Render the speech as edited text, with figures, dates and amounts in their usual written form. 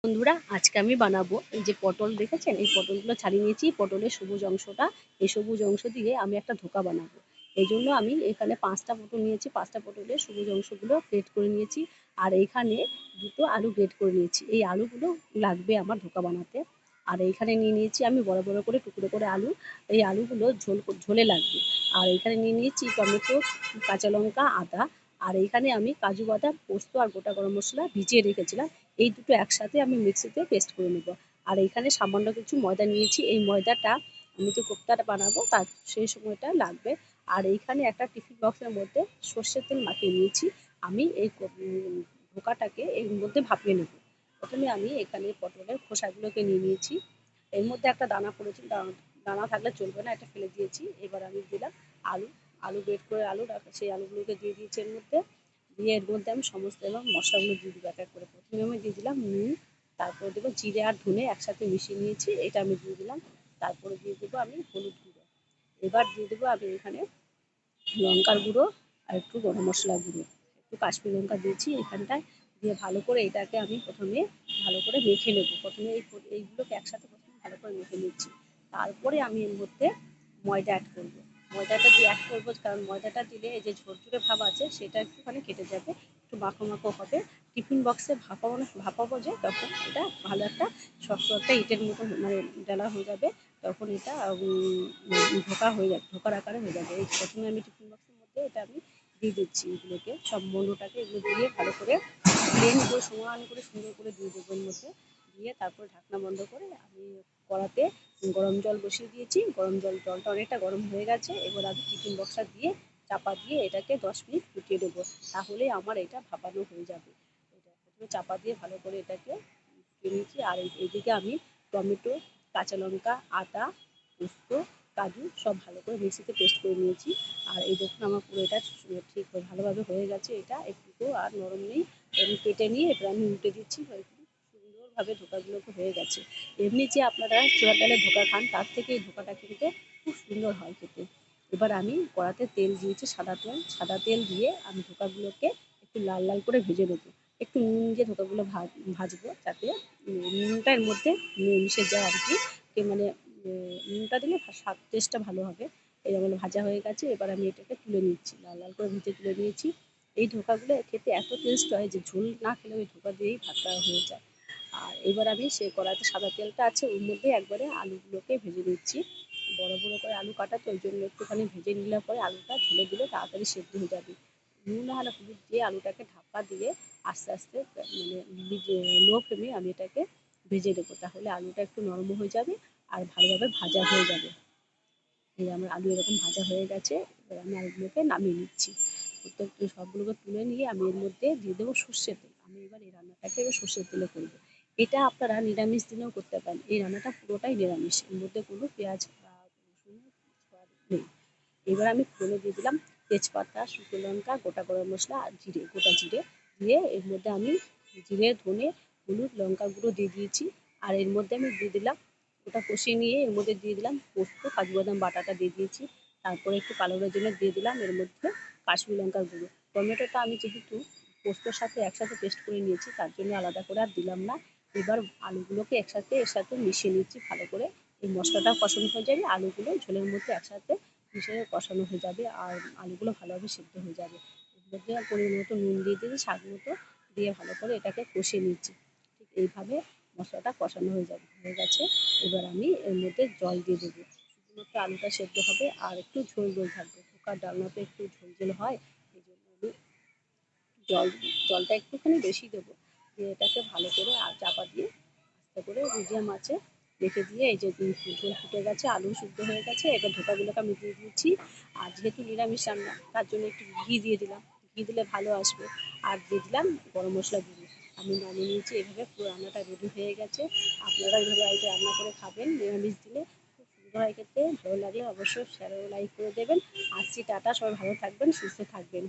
বন্ধুরা, আজকে আমি বানাবো এই যে পটল দেখেছেন, এই পটলগুলো ছাড়িয়ে নিয়েছি। পটলের সবুজ অংশটা, এই সবুজ অংশ দিয়ে আমি একটা ধোকা বানাবো। এই জন্য আমি এখানে 5টা পটল নিয়েছি। 5টা পটলের সবুজ অংশগুলো গ্রেট করে নিয়েছি। আর এইখানে দুটো আলু গ্রেট করে নিয়েছি। এই আলুগুলো লাগবে আমার ধোকা বানাতে। আর এইখানে নিয়ে নিয়েছি আমি বড় বড় করে টুকরো করে আলু। এই আলুগুলো ঝোলে লাগবে। আর এইখানে নিয়ে নিয়েছি টমেটো, কাঁচা লঙ্কা, আদা। আর এইখানে আমি কাজু বাদাম, পোস্ত আর গোটা গরম মশলা ভিজিয়ে রেখেছিলাম। এই দুটো একসাথে আমি মিক্সিতে পেস্ট করে নেব। আর এইখানে সামান্য কিছু ময়দা নিয়েছি। এই ময়দাটা আমি যে কোপ্তাটা বানাবো তার সেই সময়টা লাগবে। আর এইখানে একটা টিফিন বক্সের মধ্যে সর্ষের তেল মাখিয়ে নিয়েছি। আমি এই ধোকাটাকে এর মধ্যে ভাপিয়ে নেব। প্রথমে আমি এখানে পটলের খোসাগুলোকে নিয়ে নিয়েছি। এর মধ্যে একটা দানা পড়েছিল, দানা থাকলে চলবে না, এটা ফেলে দিয়েছি। এবার আমি দিলাম আলু। আলু গ্রেট করে আলু রাখা, সেই আলুগুলোকে দিয়ে দিয়েছি এর মধ্যে। দিয়ে এর মধ্যে আমি সমস্ত এবং মশলাগুলো দিয়ে দেবো এক এক করে। প্রথমে আমি দিয়ে দিলাম নুন, তারপরে দেবো জিরে আর ধনে একসাথে মিশিয়ে নিয়েছি, এটা আমি দিয়ে দিলাম। তারপরে দিয়ে দেবো আমি হলুদ গুঁড়ো। এবার দিয়ে দেবো আমি এখানে লঙ্কার গুঁড়ো আর একটু গরম মশলার গুঁড়ো, একটু কাশ্মীরি লঙ্কা দিয়েছি এখানটায়। দিয়ে ভালো করে এটাকে আমি প্রথমে ভালো করে মেখে নেবো। প্রথমে এইগুলোকে একসাথে প্রথমে ভালো করে মেখে নিচ্ছি। তারপরে আমি এর মধ্যে ময়দা অ্যাড করবো। ময়দাটা দিয়ে অ্যাড করবো, কারণ ময়দাটা দিলে এই যে ঝরঝরে ভাব আছে সেটা একটুখানি কেটে যাবে, একটু মাখো মাখো হবে। টিফিন বক্সে ভাপাবো যে তখন এটা ভালো একটা শক্ত একটা ইটের মতো মানে ডালা হয়ে যাবে। তখন এটা ধোকা হয়ে যাবে, ধোকার আকারে হয়ে যাবে। এই প্রথমে আমি টিফিন বক্সের মধ্যে এটা আমি দিয়ে দিচ্ছি। এগুলোকে সব মণ্ডটাকে এগুলো দিয়ে ভালো করে প্লেন করে সমান করে সুন্দর করে দিয়ে দেবো এর মধ্যে। দিয়ে তারপরে ঢাকনা বন্ধ করে আমি কড়াতে গরম জল বসিয়ে দিয়েছি। জলটা অনেকটা গরম হয়ে গেছে। এবার আমি টিফিন বক্সটা দিয়ে চাপা দিয়ে এটাকে 10 মিনিট ফুটিয়ে দেবো। তাহলে আমার এটা ভাপানো হয়ে যাবে। এটা প্রথমে চাপা দিয়ে ভালো করে এটাকে ফুটিয়ে নিয়েছি। আর এইদিকে আমি টমেটো, কাঁচা লঙ্কা, আদা, পোস্ত, কাজু সব ভালো করে মিক্সিতে পেস্ট করে নিয়েছি। আর এই দেখুন আমার পুরো এটা ঠিক ভালোভাবে হয়ে গেছে। এটা একটুকুও আর নরম নেই। আমি কেটে নিয়ে এবার আমি উল্টে দিচ্ছি। সুন্দরভাবে ধোকাগুলোকে হয়ে গেছে। এমনি যে আপনারা ছোলা ডালের ধোকা খান, তার থেকে এই ধোকাটা খেতে খুব সুন্দর হয় খেতে। এবার আমি কড়াতে তেল দিয়েছি, সাদা তেল দিয়ে আমি ধোকাগুলোকে একটু লাল লাল করে ভেজে নেবো। একটু নুন দিয়ে ধোকাগুলো ভাজবো, যাতে নুনটা এর মধ্যে মিশে যায় আর কি। মানে নুনটা দিলে স্বাদ টেস্টটা ভালো হবে। এই যেমন ভাজা হয়ে গেছে, এবার আমি এটাকে তুলে নিচ্ছি, লাল লাল করে ভেজে তুলে নিয়েছি। এই ধোকাগুলো খেতে এত টেস্ট হয় যে ঝোল না খেলে ওই ধোকা দিয়েই ভাতটা হয়ে যায়। আর এবার আমি সে কড়াইতে সাদা তেলটা আছে ওর মধ্যে একবারে আলুগুলোকে ভেজে নিচ্ছি। বড় বড় করে আলু কাটা, তো ওই জন্য একটুখানি ভেজে নিলে পরে আলুটা ঝোলে দিলে তাড়াতাড়ি সেদ্ধ হয়ে যাবে। নুন না হলে হলুদ দিয়ে আলুটাকে ঢাকা দিয়ে আস্তে আস্তে মানে লো ফ্লেমে আমি এটাকে ভেজে নেবো। তাহলে আলুটা একটু নরম হয়ে যাবে আর ভালোভাবে ভাজা হয়ে যাবে। এই আমার আলু এরকম ভাজা হয়ে গেছে। এবার আমি আলুগুলোকে নামিয়ে নিচ্ছি। সবগুলোকে তুলে নিয়ে আমি এর মধ্যে দিয়ে দেবো সর্ষের তেল। আমি এবার এই রান্নাটাকে এবার সর্ষের তেলে করবো। এটা আপনারা নিরামিষ দিনেও করতে পারেন। এই রান্নাটা পুরোটাই নিরামিষ, এর মধ্যে কোনো পেঁয়াজ বা রসুনের ছোঁয়া নেই। এবার আমি ফোড়নে দিয়ে দিলাম তেজপাতা, শুকনো লঙ্কা, গোটা গরম মশলা আর জিরে, গোটা জিরে দিয়ে এর মধ্যে আমি জিরে, ধনে, হলুদ, লঙ্কার গুঁড়ো দিয়ে দিয়েছি। আর এর মধ্যে আমি দিয়ে দিলাম, ওটা কষিয়ে নিয়ে এর মধ্যে দিয়ে দিলাম পোস্ত, কাজু বাদাম বাটাটা দিয়ে দিয়েছি। তারপরে একটু কালারের জন্য দিয়ে দিলাম এর মধ্যে কাশ্মীরি লঙ্কার গুঁড়ো। টমেটোটা আমি যেহেতু পোস্তর সাথে একসাথে পেস্ট করে নিয়েছি, তার জন্য আলাদা করে আর দিলাম না। এবার আলুগুলোকে একসাথে এর সাথে মিশিয়ে নিচ্ছি ভালো করে। এই মশলাটাও কষানো হয়ে যাবে, আলুগুলো ঝোলের মধ্যে একসাথে মিশিয়ে কষানো হয়ে যাবে আর আলুগুলো ভালোভাবে সেদ্ধ হয়ে যাবে। এর মধ্যে পরিমাণ মতো নুন দিয়ে দিয়েছি, স্বাদ মতো দিয়ে ভালো করে এটাকে কষিয়ে নিচ্ছি। ঠিক এইভাবে মশলাটা কষানো হয়ে গেছে। এবার আমি এর মধ্যে জল দিয়ে দেবো। শুধুমাত্র আলুটা সেদ্ধ হবে আর একটু ঝোল ঝোল থাকবে। ধোঁকার ডালনাতে একটু ঝোল ঝোল হয়, এই জন্য আমি জল জলটা একটুখানি বেশি দেবো। দিয়ে এটাকে ভালো করে চাপা দিয়ে আস্তে করে মিডিয়াম আঁচে রেখে দিয়ে এই যে ঝোল ফুটে গেছে, আলু সিদ্ধ হয়ে গেছে। এবার ধোকাগুলোকে আমি দিয়ে দিয়েছি। আর যেহেতু নিরামিষ রান্না, তার জন্য একটু ঘি দিয়ে দিলাম। ঘি দিলে ভালো আসবে। আর দিয়ে দিলাম গরম মশলা গুঁড়ো। আমি নামিয়ে নিয়েছি। এভাবে পুরো রান্নাটা রেডি হয়ে গেছে। আপনারা এইভাবে বাড়িতে রান্না করে খাবেন নিরামিষ দিনে, খুব সুন্দর হয় খেতে। ভালো লাগলে অবশ্যই শেয়ার ও লাইক করে দেবেন। আসছি, টাটা, সবাই ভালো থাকবেন, সুস্থ থাকবেন।